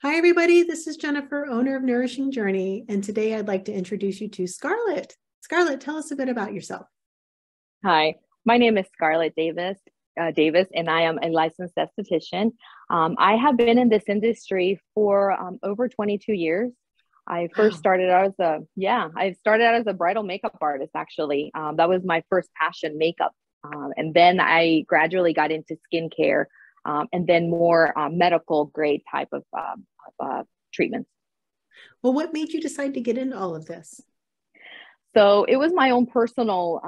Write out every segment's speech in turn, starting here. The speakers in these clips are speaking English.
Hi, everybody. This is Jennifer, owner of Nourishing Journey, and today I'd like to introduce you to Scarlett. Scarlett, tell us a bit about yourself. Hi, my name is Scarlett Davis, and I am a licensed esthetician. I have been in this industry for over 22 years. I first Wow. started out as I started out as a bridal makeup artist, actually. That was my first passion, makeup. And then I gradually got into skincare, and then more medical grade type of treatments. Well, what made you decide to get into all of this? So it was my own personal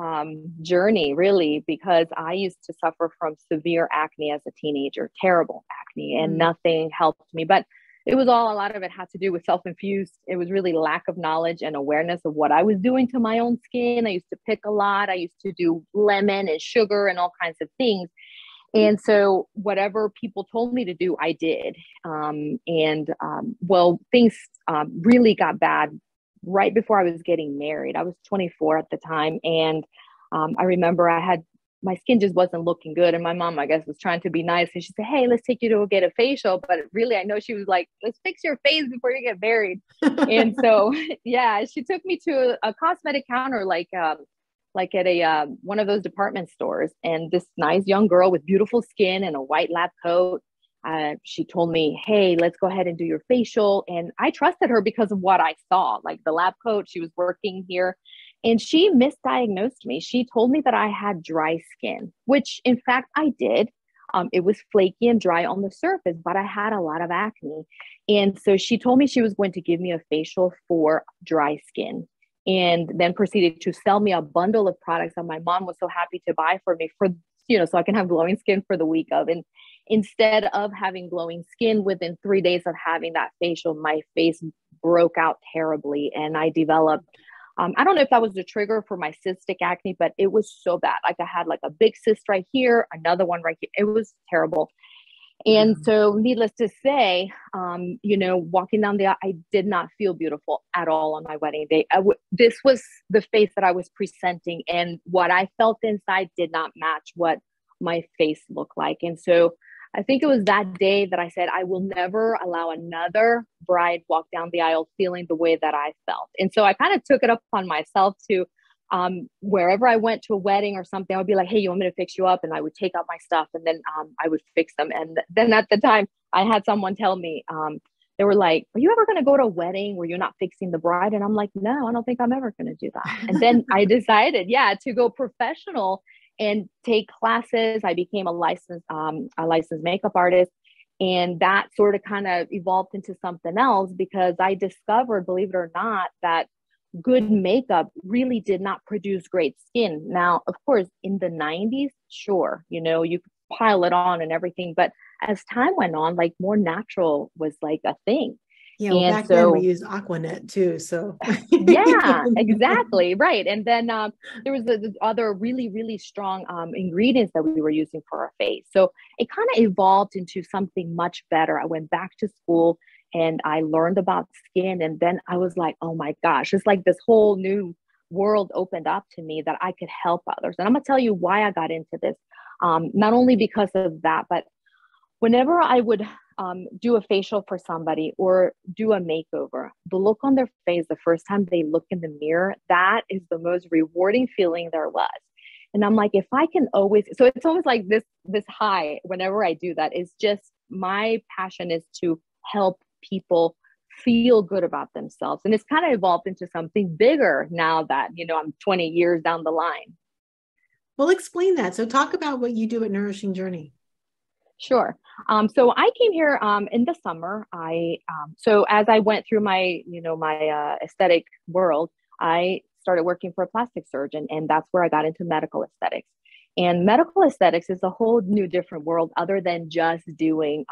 journey, really, because I used to suffer from severe acne as a teenager, terrible acne, and Mm. nothing helped me. But it was all, a lot of it had to do with self infused. It was really lack of knowledge and awareness of what I was doing to my own skin. I used to pick a lot. I used to do lemon and sugar and all kinds of things. And so, whatever people told me to do, I did. Well, things really got bad right before I was getting married. I was 24 at the time. And I remember my skin just wasn't looking good. And my mom, I guess, was trying to be nice. And she said, "Hey, let's take you to get a facial." But really, I know she was like, "Let's fix your face before you get married." And so, yeah, she took me to a cosmetic counter, like at a one of those department stores, and this nice young girl with beautiful skin and a white lab coat. She told me, "Hey, let's go ahead and do your facial." And I trusted her because of what I saw, like the lab coat. She was working here, and she misdiagnosed me. She told me that I had dry skin, which in fact I did. It was flaky and dry on the surface, but I had a lot of acne. And so she told me she was going to give me a facial for dry skin, and then proceeded to sell me a bundle of products that my mom was so happy to buy for me, so I can have glowing skin for the week of. And instead of having glowing skin within 3 days of having that facial, my face broke out terribly. And I developed, I don't know if that was the trigger for my cystic acne, but it was so bad. Like I had like a big cyst right here, another one right here. It was terrible. And Wow. so, needless to say, walking down the aisle, I did not feel beautiful at all on my wedding day. This was the face that I was presenting, and what I felt inside did not match what my face looked like. And so, I think it was that day that I said, I will never allow another bride walk down the aisle feeling the way that I felt. And so, I kind of took it upon myself to wherever I went to a wedding or something, I would be like, "Hey, you want me to fix you up?" And I would take out my stuff, and then I would fix them. And then at the time, I had someone tell me, they were like, "Are you ever going to go to a wedding where you're not fixing the bride?" And I'm like, "No, I don't think I'm ever going to do that." And then I decided, yeah, to go professional and take classes. I became a licensed makeup artist. And that sort of kind of evolved into something else because I discovered, believe it or not, that good makeup really did not produce great skin. Now, of course, in the 90s, sure, you could pile it on and everything. But as time went on, like more natural was like a thing. Yeah, well, And back then we so, used Aquanet too. So, yeah, exactly. Right. And then there was the other really, really strong ingredients that we were using for our face. So it kind of evolved into something much better. I went back to school and I learned about skin. And then I was like, oh my gosh, it's like this whole new world opened up to me that I could help others. And I'm going to tell you why I got into this. Not only because of that, but whenever I would do a facial for somebody or do a makeover, the look on their face the first time they look in the mirror, that is the most rewarding feeling there was. And I'm like, if I can always, so it's almost like this high whenever I do that. It's just my passion is to help people feel good about themselves. And it's kind of evolved into something bigger now that, I'm 20 years down the line. well, explain that. So, talk about what you do at Nourishing Journey. Sure. So I came here in the summer. So as I went through my aesthetic world, I started working for a plastic surgeon, and that's where I got into medical aesthetics. And medical aesthetics is a whole new different world, other than just doing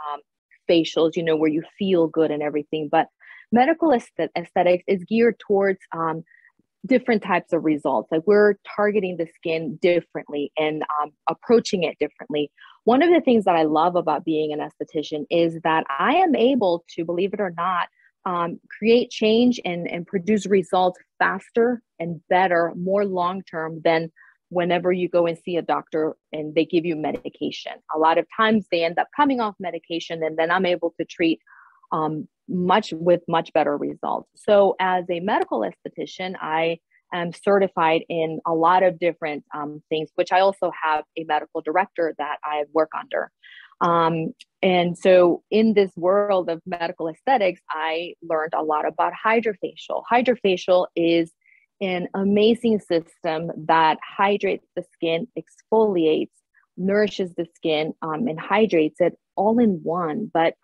facials, where you feel good and everything. But medical aesthetics is geared towards different types of results. Like we're targeting the skin differently and approaching it differently. One of the things that I love about being an esthetician is that I am able to, believe it or not, create change and produce results faster and better, more long term than whenever you go and see a doctor and they give you medication. A lot of times they end up coming off medication, and then I'm able to treat much better results. So as a medical esthetician, I am certified in a lot of different things, which I also have a medical director that I work under. And so in this world of medical aesthetics, I learned a lot about hydrofacial. Hydrofacial is an amazing system that hydrates the skin, exfoliates, nourishes the skin, and hydrates it all in one. But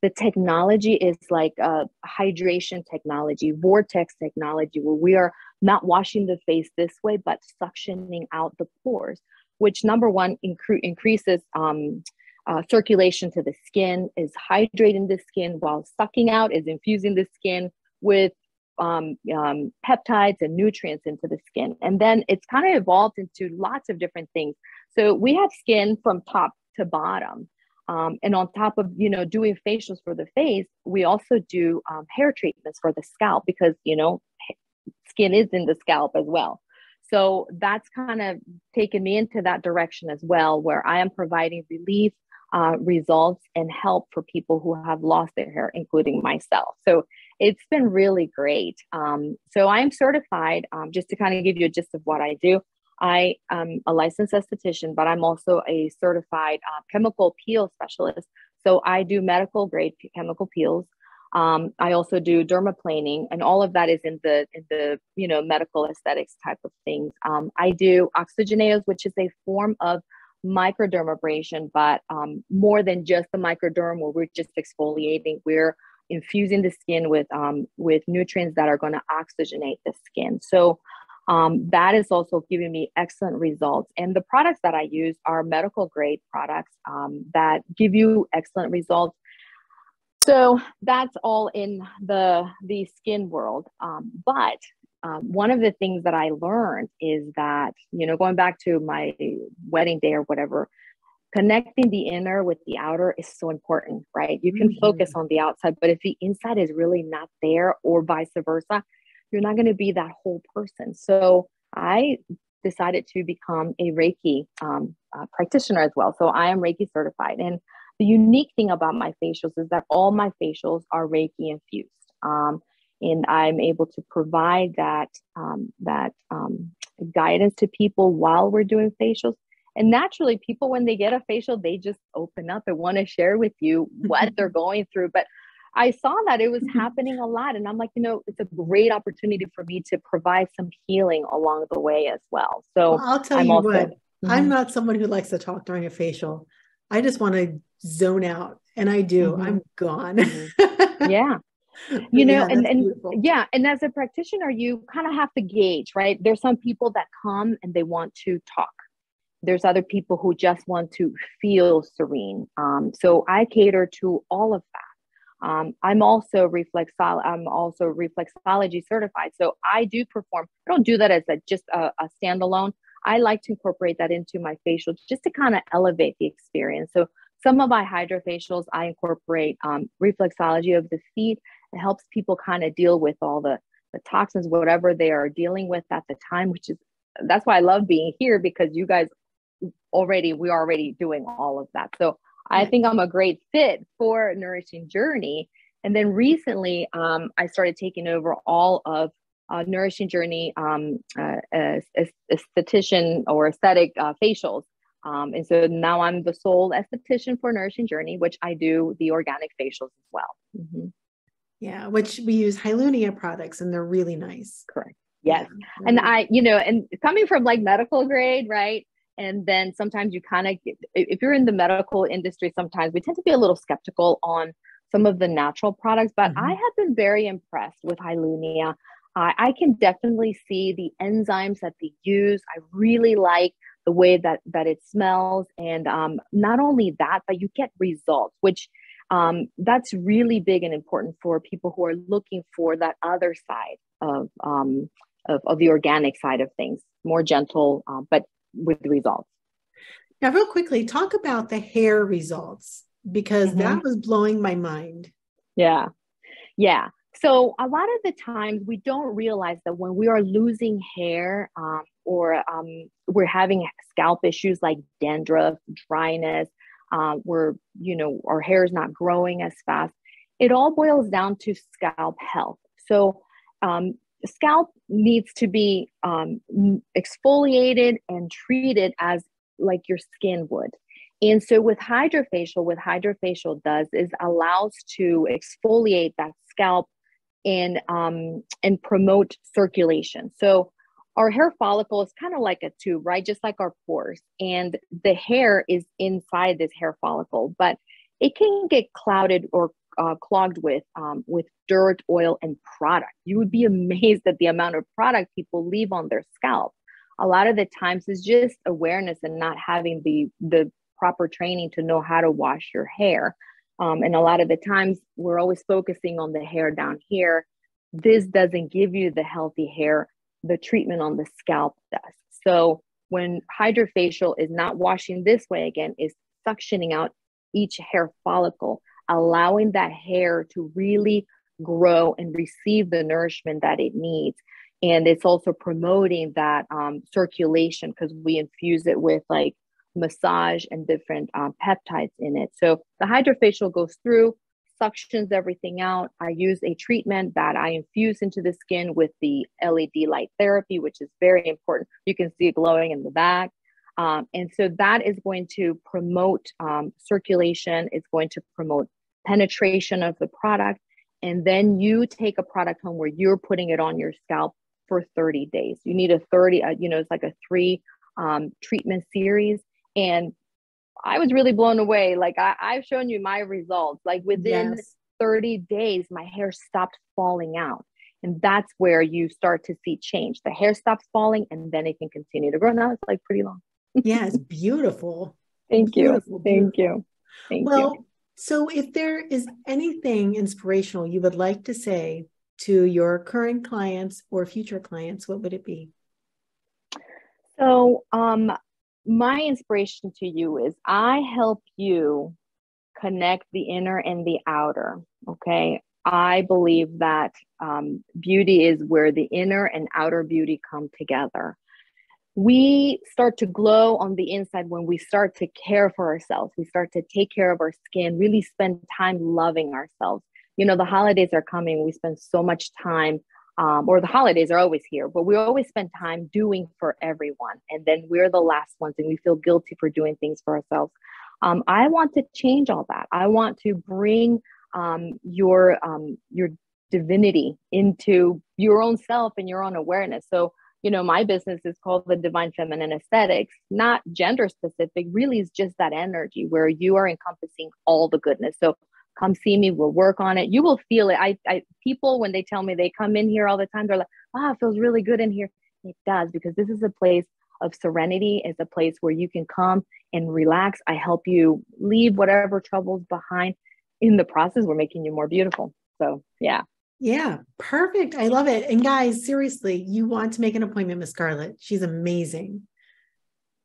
the technology is like a hydration technology, vortex technology, where we are not washing the face this way, but suctioning out the pores, which number one increases circulation to the skin, is hydrating the skin, while sucking out is infusing the skin with peptides and nutrients into the skin. And then it's kind of evolved into lots of different things. So we have skin from top to bottom. And on top of, doing facials for the face, we also do hair treatments for the scalp, because, skin is in the scalp as well. So that's kind of taken me into that direction as well, where I am providing relief, results, and help for people who have lost their hair, including myself. So it's been really great. So I'm certified, just to kind of give you a gist of what I do. I am a licensed esthetician, but I'm also a certified chemical peel specialist. So I do medical grade chemical peels. I also do dermaplaning, and all of that is in the medical aesthetics type of things. I do oxygenados, which is a form of microdermabrasion, but more than just the microderm where we're just exfoliating. We're infusing the skin with nutrients that are going to oxygenate the skin. So that is also giving me excellent results. And the products that I use are medical grade products that give you excellent results. So that's all in the skin world. But one of the things that I learned is that, going back to my wedding day or whatever, connecting the inner with the outer is so important, right? You can focus on the outside, but if the inside is really not there, or vice versa, you're not going to be that whole person. So I decided to become a Reiki practitioner as well. So I am Reiki certified. And the unique thing about my facials is that all my facials are Reiki infused. And I'm able to provide that guidance to people while we're doing facials. And naturally, people, when they get a facial, they just open up and want to share with you what they're going through. But I saw that it was happening a lot. And I'm like, it's a great opportunity for me to provide some healing along the way as well. So I'll tell you what, I'm not someone who likes to talk during a facial. I just want to zone out, and I do. I'm gone. Yeah. And as a practitioner, you kind of have to gauge, right? There's some people that come and they want to talk. There's other people who just want to feel serene. So I cater to all of that. I'm also reflexology certified. So I do perform. I don't do that as just a standalone. I like to incorporate that into my facial just to kind of elevate the experience. So some of my hydrofacials, I incorporate reflexology of the feet. It helps people kind of deal with all the toxins, whatever they are dealing with at the time, that's why I love being here, because you guys we're already doing all of that. So I think I'm a great fit for Nourishing Journey. And then recently, I started taking over all of Nourishing Journey esthetician or aesthetic facials. And so now I'm the sole esthetician for Nourishing Journey, which I do the organic facials as well. Yeah, which we use Hylunia products, and they're really nice. Correct. Yes. Yeah. And and coming from like medical grade, right? And then sometimes you kind of, if you're in the medical industry, sometimes we tend to be a little skeptical on some of the natural products, but I have been very impressed with Hylunia. I can definitely see the enzymes that they use. I really like the way that it smells. And not only that, but you get results, which that's really big and important for people who are looking for that other side of the organic side of things, more gentle, but with the results. Now, real quickly, talk about the hair results, because that was blowing my mind. Yeah. So a lot of the times we don't realize that when we are losing hair or we're having scalp issues like dandruff, dryness, where, our hair is not growing as fast, It all boils down to scalp health. So the scalp needs to be exfoliated and treated as like your skin would. And so with hydrofacial, what hydrofacial does is allows to exfoliate that scalp and promote circulation. So our hair follicle is kind of like a tube, right? Just like our pores. And the hair is inside this hair follicle, but it can get clouded or clogged with dirt, oil, and product. You would be amazed at the amount of product people leave on their scalp. A lot of the times it's just awareness and not having the proper training to know how to wash your hair. And a lot of the times we're always focusing on the hair down here. This doesn't give you the healthy hair. The treatment on the scalp does. So when hydrofacial is not washing this way, again, is suctioning out each hair follicle, allowing that hair to really grow and receive the nourishment that it needs. And it's also promoting that circulation, because we infuse it with like massage and different peptides in it. So the hydrofacial goes through, suctions everything out. I use a treatment that I infuse into the skin with the LED light therapy, which is very important. You can see it glowing in the back. And so that is going to promote circulation. It's going to promote penetration of the product. And then you take a product home where you're putting it on your scalp for 30 days. You need a 30, it's like a 3 treatment series. And I was really blown away. Like I've shown you my results, like within 30 days, my hair stopped falling out. And that's where you start to see change. The hair stops falling and then it can continue to grow. Now it's like pretty long. Yeah, it's beautiful. Thank you. Thank you. Thank you. So if there is anything inspirational you would like to say to your current clients or future clients, what would it be? So, my inspiration to you is I help you connect the inner and the outer. Okay. I believe that beauty is where the inner and outer beauty come together. We start to glow on the inside when we start to care for ourselves. We start to take care of our skin, really spend time loving ourselves. The holidays are coming. We spend so much time, or the holidays are always here, but we always spend time doing for everyone. And then we're the last ones and we feel guilty for doing things for ourselves. I want to change all that. I want to bring your divinity into your own self and your own awareness. So, my business is called the Divine Feminine Aesthetics, not gender specific, really is just that energy where you are encompassing all the goodness. So come see me, we'll work on it. You will feel it. People, when they tell me they come in here all the time, they're like, wow, it feels really good in here. It does, because this is a place of serenity. It's a place where you can come and relax. I help you leave whatever troubles behind. In the process, we're making you more beautiful. So yeah. Yeah, perfect. I love it. And guys, seriously, you want to make an appointment with Scarlett. She's amazing.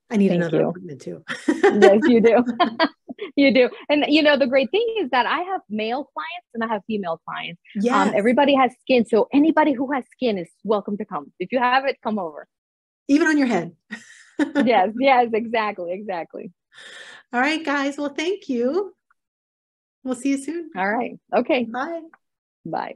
I need another appointment too. Yes, you do. You do. And the great thing is that I have male clients and I have female clients. Yes. Everybody has skin. So anybody who has skin is welcome to come. If you have it, come over. Even on your head. Yes, exactly. All right, guys. Well, thank you. We'll see you soon. All right. Okay. Bye. Bye.